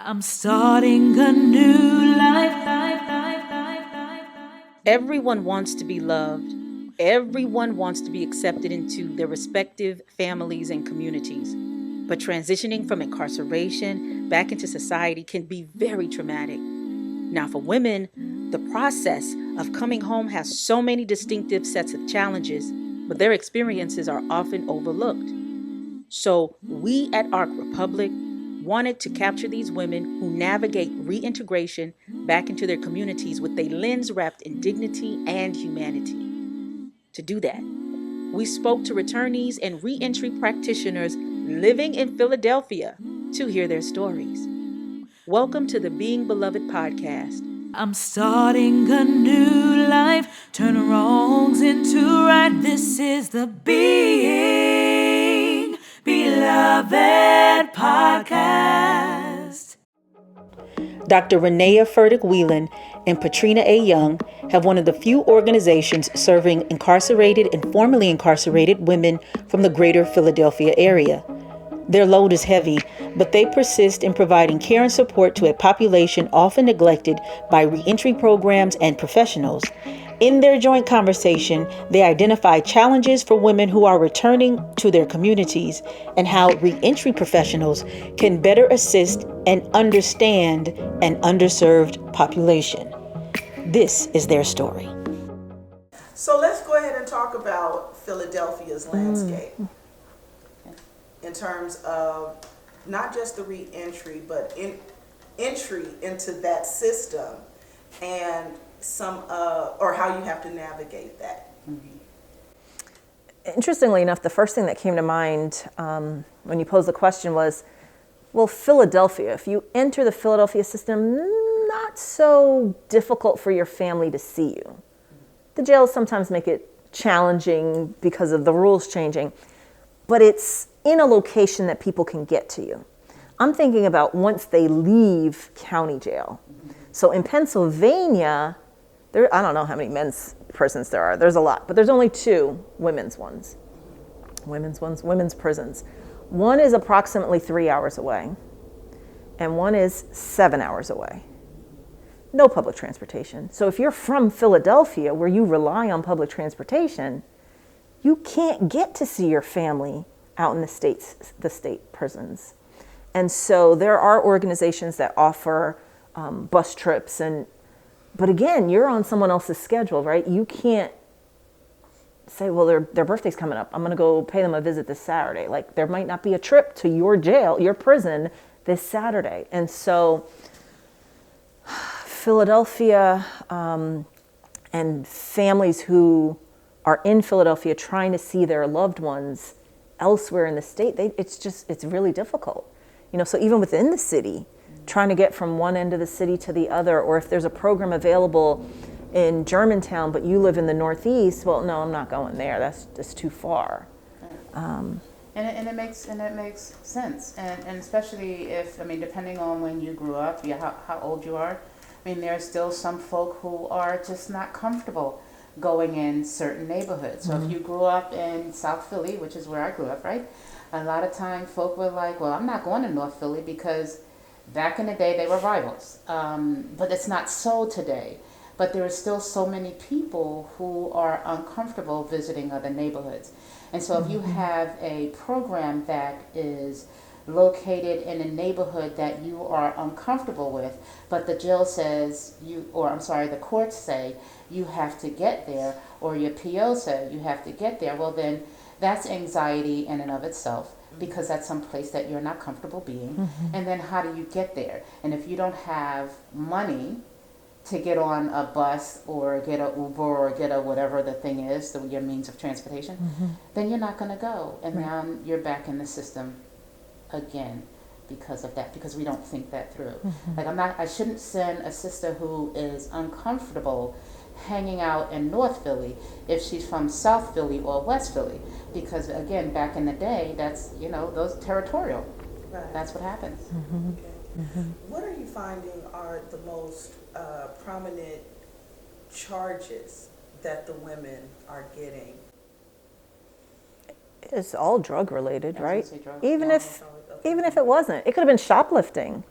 I'm starting a new life. Everyone wants to be loved. Everyone wants to be accepted into their respective families and communities. But transitioning from incarceration back into society can be very traumatic. Now, for women, the process of coming home has so many distinctive sets of challenges, but their experiences are often overlooked. So, we at Arc Republic wanted to capture these women who navigate reintegration back into their communities with a lens wrapped in dignity and humanity. To do that, we spoke to returnees and reentry practitioners living in Philadelphia to hear their stories. Welcome to the Being Beloved podcast. I'm starting a new life. Turn wrongs into right. This is the Being Beloved podcast. Dr. Renaya Furtick Wheelan and Petrena A. Young have one of the few organizations serving incarcerated and formerly incarcerated women from the greater Philadelphia area. Their load is heavy, but they persist in providing care and support to a population often neglected by reentry programs and professionals. In their joint conversation, they identify challenges for women who are returning to their communities and how reentry professionals can better assist and understand an underserved population. This is their story. So let's go ahead and talk about Philadelphia's landscape in terms of not just the reentry, but entry into that system and or how you have to navigate that. Interestingly enough, the first thing that came to mind when you posed the question was, well, Philadelphia, if you enter the Philadelphia system, not so difficult for your family to see you. The jails sometimes make it challenging because of the rules changing, but it's in a location that people can get to you. I'm thinking about once they leave county jail. So in Pennsylvania, I don't know how many men's prisons there are. There's a lot, but there's only 2 women's prisons. One is approximately 3 hours away, and one is 7 hours away. No public transportation. So if you're from Philadelphia, where you rely on public transportation, you can't get to see your family out in the state prisons. And so there are organizations that offer bus trips, but again, you're on someone else's schedule, right? You can't say, well, their birthday's coming up, I'm gonna go pay them a visit this Saturday. Like, there might not be a trip to your jail, your prison this Saturday. And so Philadelphia and families who are in Philadelphia trying to see their loved ones elsewhere in the state, it's really difficult. So even within the city, trying to get from one end of the city to the other, or if there's a program available in Germantown, but you live in the Northeast, well, no, I'm not going there. That's just too far. And it makes sense, and especially depending on when you grew up, how old you are. There are still some folk who are just not comfortable going in certain neighborhoods. So if you grew up in South Philly, which is where I grew up, right? A lot of time folk were like, well, I'm not going to North Philly because back in the day they were rivals. But it's not so today. But there are still so many people who are uncomfortable visiting other neighborhoods. And so if you have a program that is located in a neighborhood that you are uncomfortable with, but the jail says the courts say you have to get there, or your PO said you have to get there, well then that's anxiety in and of itself, because that's some place that you're not comfortable being. And then how do you get there? And if you don't have money to get on a bus or get a Uber or get a whatever the thing is, your means of transportation, then you're not going to go. And now you're back in the system again because of that, because we don't think that through. Like I shouldn't send a sister who is uncomfortable hanging out in North Philly if she's from South Philly or West Philly, because again, back in the day, that's, those territorial. Right. That's what happens. Okay. What are you finding are the most prominent charges that the women are getting? It's all drug related, right? Drug. Even if it wasn't, it could have been shoplifting.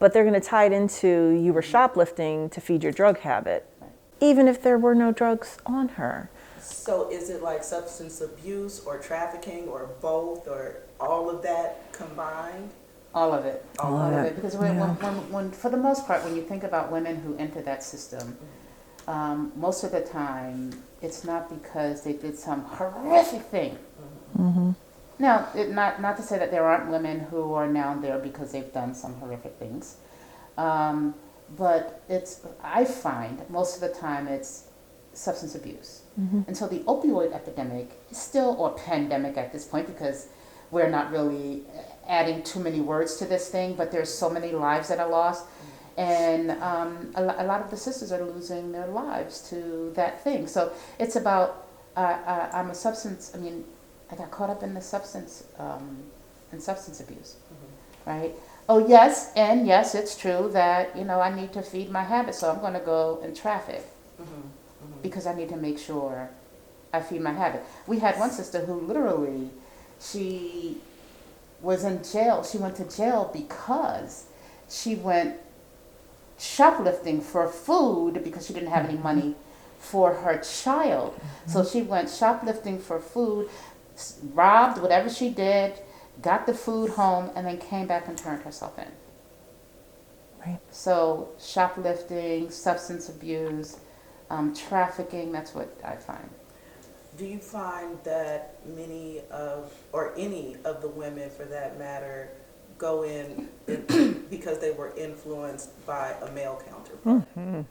but they're going to tie it into you were shoplifting to feed your drug habit, even if there were no drugs on her. So is it like substance abuse or trafficking or both or all of that combined? All of it. All All of of it. it. Because when, for the most part, when you think about women who enter that system, most of the time, it's not because they did some horrific thing. Now, not to say that there aren't women who are now there because they've done some horrific things, but I find most of the time it's substance abuse. And so the opioid epidemic is still, or pandemic at this point, because we're not really adding too many words to this thing, but there's so many lives that are lost. And a lot of the sisters are losing their lives to that thing. So it's about, I got caught up in the substance abuse, right? Oh, yes, and yes, it's true that, I need to feed my habit, so I'm going to go and traffic because I need to make sure I feed my habit. We had one sister who literally, she was in jail. She went to jail because she went shoplifting for food because she didn't have any money for her child. So she went shoplifting for food, robbed whatever she did, got the food home, and then came back and turned herself in. Right. So shoplifting, substance abuse, trafficking, that's what I find. Do you find that many of, or any of the women for that matter, go in because they were influenced by a male counterpart?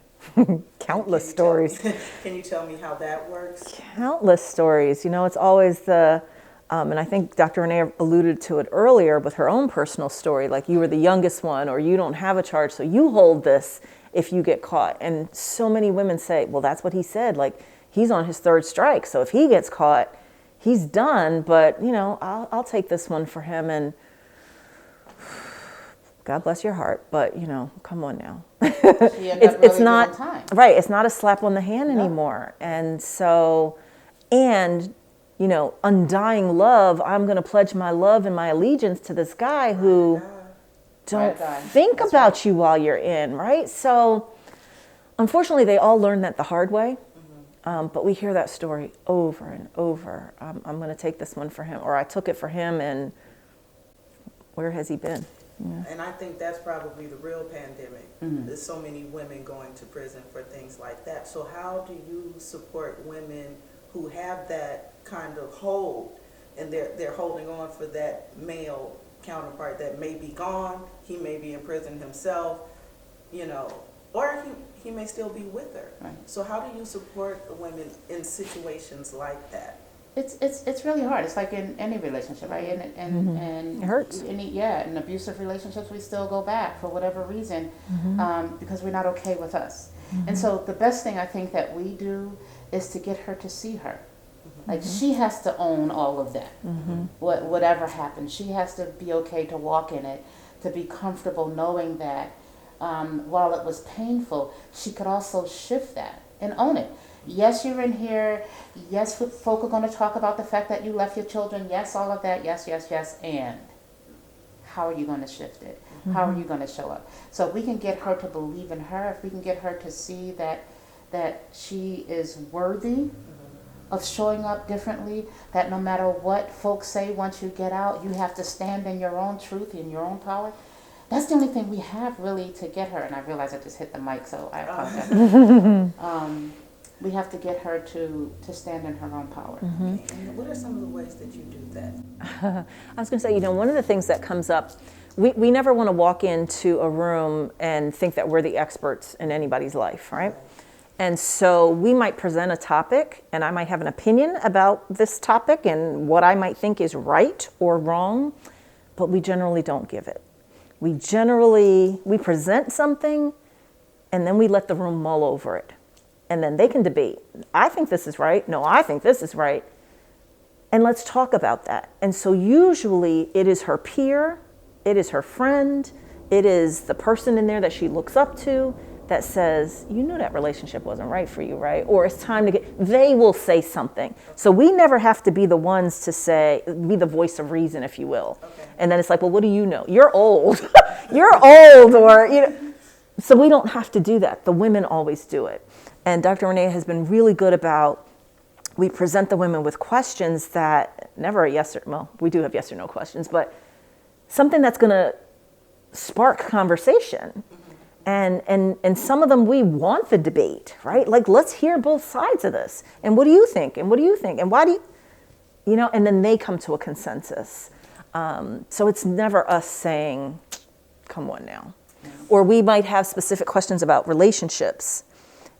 Countless stories. Can you tell me how that works? Countless stories. It's always and I think Dr. Renaya alluded to it earlier with her own personal story, like you were the youngest one or you don't have a charge, so you hold this if you get caught. And so many women say, well, that's what he said. Like, he's on his third strike, so if he gets caught, he's done. But, I'll take this one for him, and God bless your heart, but, come on now. It's not, right, it's not a slap on the hand anymore. And so, undying love, I'm going to pledge my love and my allegiance to this guy who don't think about you while you're in, right? So, unfortunately, they all learn that the hard way. But we hear that story over and over. I'm going to take this one for him, or I took it for him, and where has he been? Yeah. And I think that's probably the real pandemic. There's so many women going to prison for things like that. So how do you support women who have that kind of hold, and they're holding on for that male counterpart that may be gone, he may be in prison himself, or he may still be with her. Right. So how do you support the women in situations like that? It's really hard. It's like in any relationship, right? And it hurts. In abusive relationships, we still go back for whatever reason, because we're not okay with us. And so the best thing I think that we do is to get her to see her. Like, she has to own all of that. Whatever happens, she has to be okay to walk in it, to be comfortable knowing that while it was painful, she could also shift that and own it. Yes, you're in here. Yes, folk are going to talk about the fact that you left your children. Yes, all of that. Yes, yes, yes. And how are you going to shift it? How are you going to show up? So if we can get her to believe in her, if we can get her to see that she is worthy of showing up differently, that no matter what folks say once you get out, you have to stand in your own truth, in your own power. That's the only thing we have really to get her. And I realize I just hit the mic, so I apologize. We have to get her to stand in her own power. And what are some of the ways that you do that? I was going to say, one of the things that comes up, we never want to walk into a room and think that we're the experts in anybody's life, right? And so we might present a topic, and I might have an opinion about this topic and what I might think is right or wrong, but we generally don't give it. We present something, and then we let the room mull over it. And then they can debate. I think this is right. No, I think this is right. And let's talk about that. And so usually it is her peer, it is her friend, it is the person in there that she looks up to that says, you knew that relationship wasn't right for you, right? Or it's time to they will say something. So we never have to be the ones to say, be the voice of reason, if you will. Okay. And then it's like, well, what do you know? You're old. You're old, or, so we don't have to do that. The women always do it. And Dr. Renaya has been really good about, we present the women with questions that never a yes or, well, we do have yes or no questions, but something that's going to spark conversation. And some of them, we want the debate, right? Like, let's hear both sides of this. And what do you think? And what do you think? And why do you, and then they come to a consensus. So it's never us saying, come on now. Or we might have specific questions about relationships.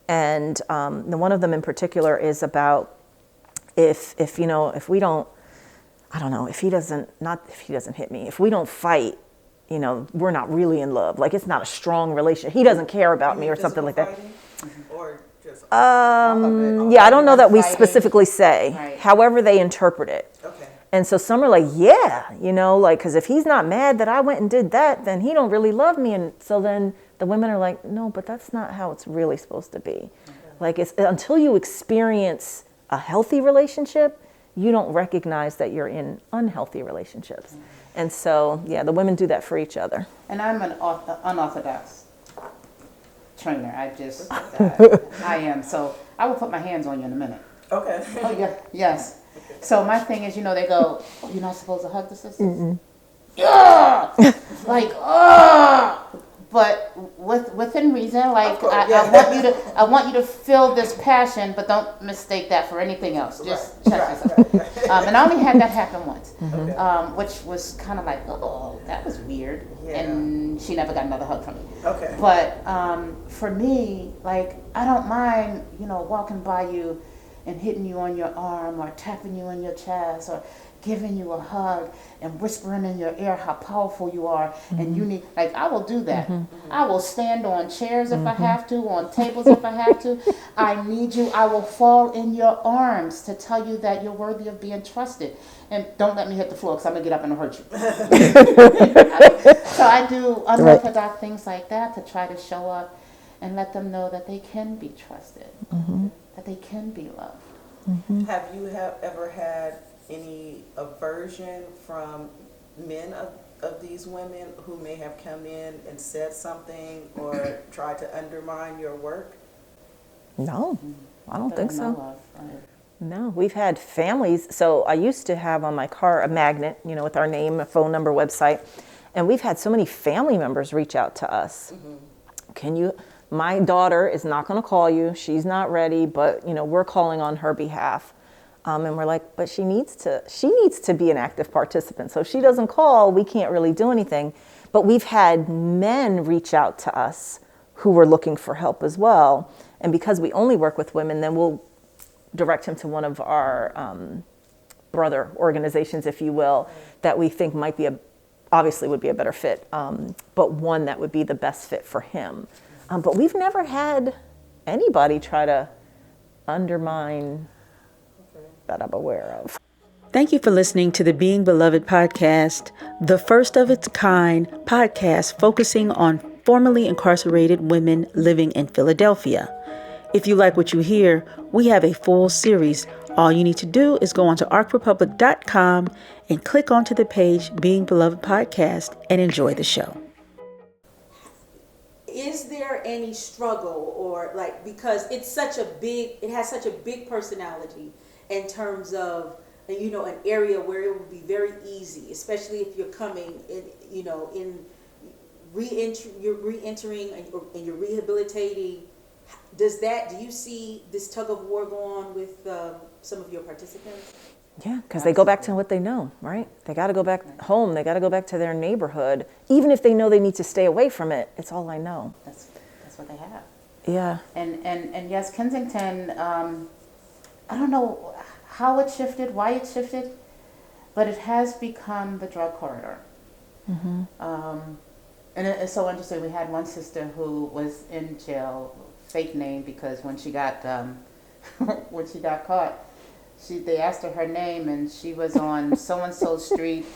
And one of them in particular is about if we don't, I don't know, if he doesn't hit me, if we don't fight, we're not really in love. Like, it's not a strong relationship. He doesn't care about me or something like that. Or just Yeah, I don't know that we specifically say. Right. However they interpret it. okay. And so some are like, yeah, like, because if he's not mad that I went and did that, then he don't really love me. And so then the women are like, no, but that's not how it's really supposed to be. Like, it's until you experience a healthy relationship, you don't recognize that you're in unhealthy relationships. And so, yeah, the women do that for each other. And I'm an unorthodox trainer. I am. So I will put my hands on you in a minute. Okay. Oh, yeah. Yes. So my thing is, they go, oh, you're not supposed to hug the sisters? Yeah! Like, but within reason, like, I want you to feel this passion, but don't mistake that for anything else. Just check yourself. And I only had that happen once, which was kind of like, oh, that was weird. Yeah. And she never got another hug from me. Okay. But for me, like, I don't mind, walking by you and hitting you on your arm or tapping you on your chest or giving you a hug and whispering in your ear how powerful you are, and you need, like, I will do that. I will stand on chairs if I have to, on tables if I have to. I need you. I will fall in your arms to tell you that you're worthy of being trusted. And don't let me hit the floor, because I'm going to get up and hurt you. So I do unorthodox things like that to try to show up and let them know that they can be trusted, that they can be loved. Have you ever had any aversion from men of these women who may have come in and said something or tried to undermine your work? No, I don't think so. Know of, right? No, we've had families. So I used to have on my car a magnet, with our name, a phone number, website. And we've had so many family members reach out to us. My daughter is not going to call you. She's not ready, but, we're calling on her behalf. And we're like, but she needs to be an active participant. So if she doesn't call, we can't really do anything. But we've had men reach out to us who were looking for help as well. And because we only work with women, then we'll direct him to one of our brother organizations, if you will, that we think might be obviously would be a better fit, but one that would be the best fit for him. But we've never had anybody try to undermine that I'm aware of. Thank you for listening to the Being Beloved podcast, the first of its kind podcast focusing on formerly incarcerated women living in Philadelphia. If you like what you hear, we have a full series. All you need to do is go onto arcrepublic.com and click onto the page Being Beloved Podcast and enjoy the show. Is there any struggle or because it has such a big personality in terms of, an area where it would be very easy, especially if you're coming in, in you're re-entering and you're rehabilitating. Do you see this tug of war go on with some of your participants? Yeah, because they go back to what they know, right? They got to go back home. They got to go back to their neighborhood. Even if they know they need to stay away from it, it's all I know. That's what they have. Yeah. And yes, Kensington, I don't know how it shifted, why it shifted, but it has become the drug corridor. And it's so interesting. We had one sister who was in jail, fake name, because when she got caught, they asked her name, and she was on so-and-so street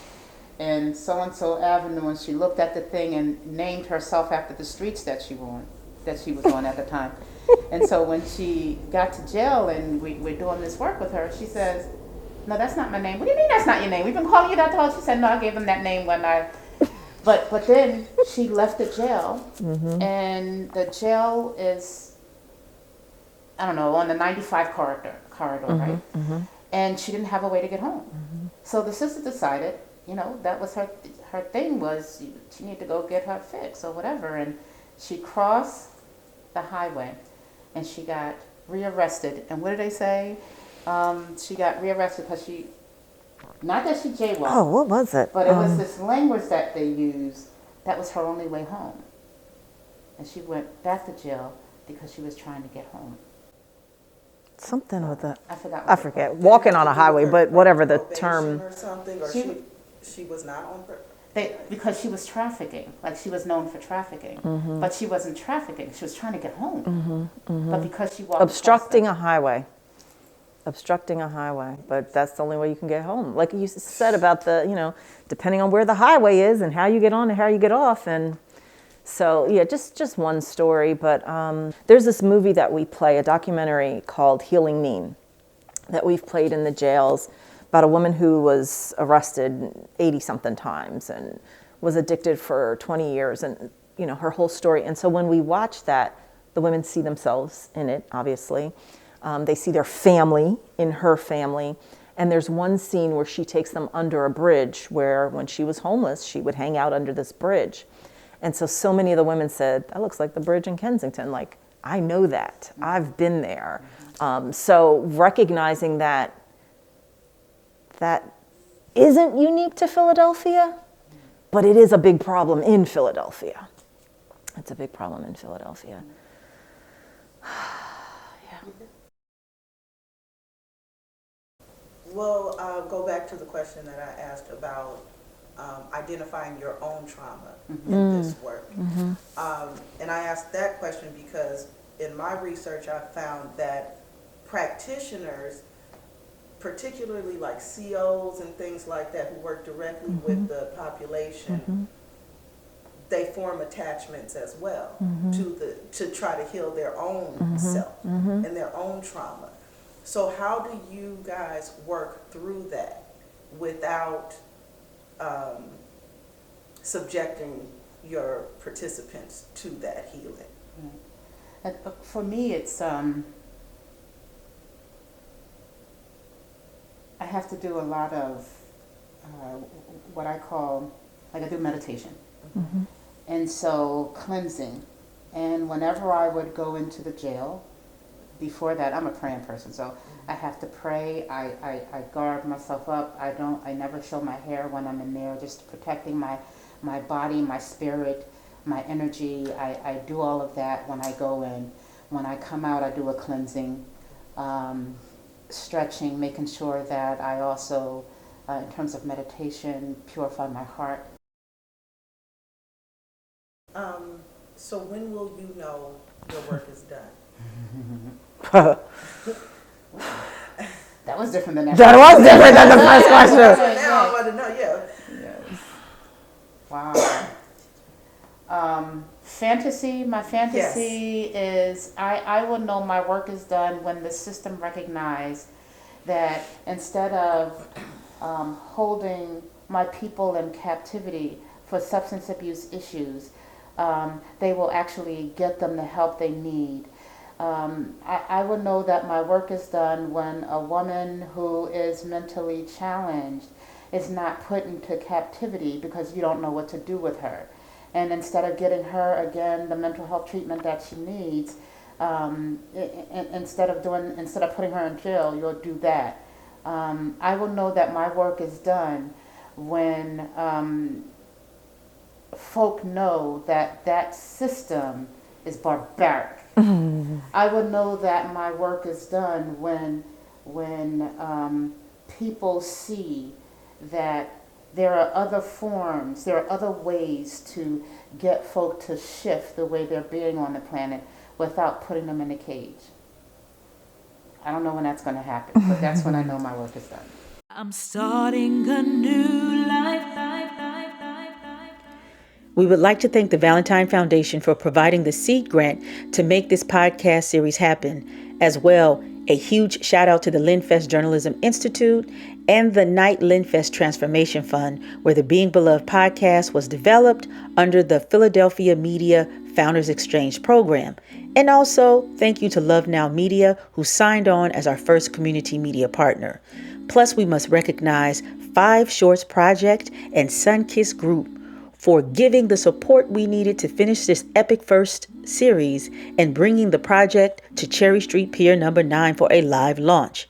and so-and-so avenue, and she looked at the thing and named herself after the streets that she was on. that she was on at the time. And so when she got to jail and we're doing this work with her, she says, "No, that's not my name." "What do you mean that's not your name? We've been calling you that the whole." She said, "No, I gave him that name when I." But then she left the jail, and the jail is, I don't know, on the 95 corridor, right? And she didn't have a way to get home. So the sister decided, that was her thing, was she needed to go get her fix or whatever. And she crossed the highway, and she got rearrested. And what did they say? She got rearrested because not that she jaywalked. Oh, what was it? But it was this language that they used that was her only way home. And she went back to jail because she was trying to get home. Something with that. I forgot. I forget. Walking on a highway, but whatever the term. Or something, or she was not on. Because she was trafficking, like she was known for trafficking, but she wasn't trafficking. She was trying to get home, but because she walked Obstructing a highway. Obstructing a highway, but that's the only way you can get home. Like you said about the, depending on where the highway is and how you get on and how you get off. And so, yeah, just one story. But there's this movie that we play, a documentary called Healing Mean, that we've played in the jails, about a woman who was arrested 80-something times and was addicted for 20 years and, her whole story. And so when we watch that, the women see themselves in it, obviously. They see their family in her family. And there's one scene where she takes them under a bridge where when she was homeless, she would hang out under this bridge. And so many of the women said, "That looks like the bridge in Kensington." Like, I know that. I've been there. So recognizing that isn't unique to Philadelphia, but it is a big problem in Philadelphia. It's a big problem in Philadelphia. Well, go back to the question that I asked about identifying your own trauma in this work. And I asked that question because in my research I found that practitioners, particularly like COs and things like that who work directly with the population, they form attachments as well to try to heal their own self and their own trauma. So how do you guys work through that without subjecting your participants to that healing? For me, it's I have to do a lot of what I call, like I do meditation. And so cleansing. And whenever I would go into the jail, before that, I'm a praying person, so I have to pray. I guard myself up. I never show my hair when I'm in there, just protecting my body, my spirit, my energy. I do all of that when I go in. When I come out, I do a cleansing, stretching, making sure that I also, in terms of meditation, purify my heart. So when will you know your work is done? That was different than that. That was different than the first question. Now I want to know, Yes. Wow. Fantasy, my fantasy is I will know my work is done when the system recognizes that instead of holding my people in captivity for substance abuse issues, they will actually get them the help they need. I will know that my work is done when a woman who is mentally challenged is not put into captivity because you don't know what to do with her. And instead of getting her, again, the mental health treatment that she needs, instead of putting her in jail, you'll do that. I will know that my work is done when folk know that system is barbaric. I would know that my work is done when people see that there are other forms, there are other ways to get folk to shift the way they're being on the planet without putting them in a cage. I don't know when that's going to happen, but that's when I know my work is done. I'm starting a new life. We would like to thank the Valentine Foundation for providing the seed grant to make this podcast series happen. As well, a huge shout out to the LinFest Journalism Institute and the Knight LinFest Transformation Fund, where the Being Beloved podcast was developed under the Philadelphia Media Founders Exchange Program. And also, thank you to Love Now Media, who signed on as our first community media partner. Plus, we must recognize 5 Shorts Project and Sunkiss Group for giving the support we needed to finish this epic first series and bringing the project to Cherry Street Pier number 9 for a live launch.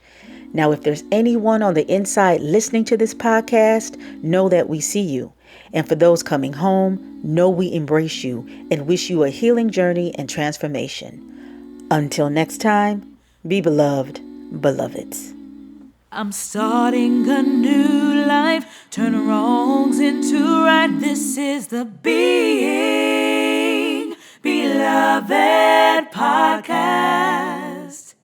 Now, if there's anyone on the inside listening to this podcast, know that we see you. And for those coming home, know we embrace you and wish you a healing journey and transformation. Until next time, be beloved, beloveds. I'm starting a new life, turn wrongs into right. This is the Being Beloved podcast.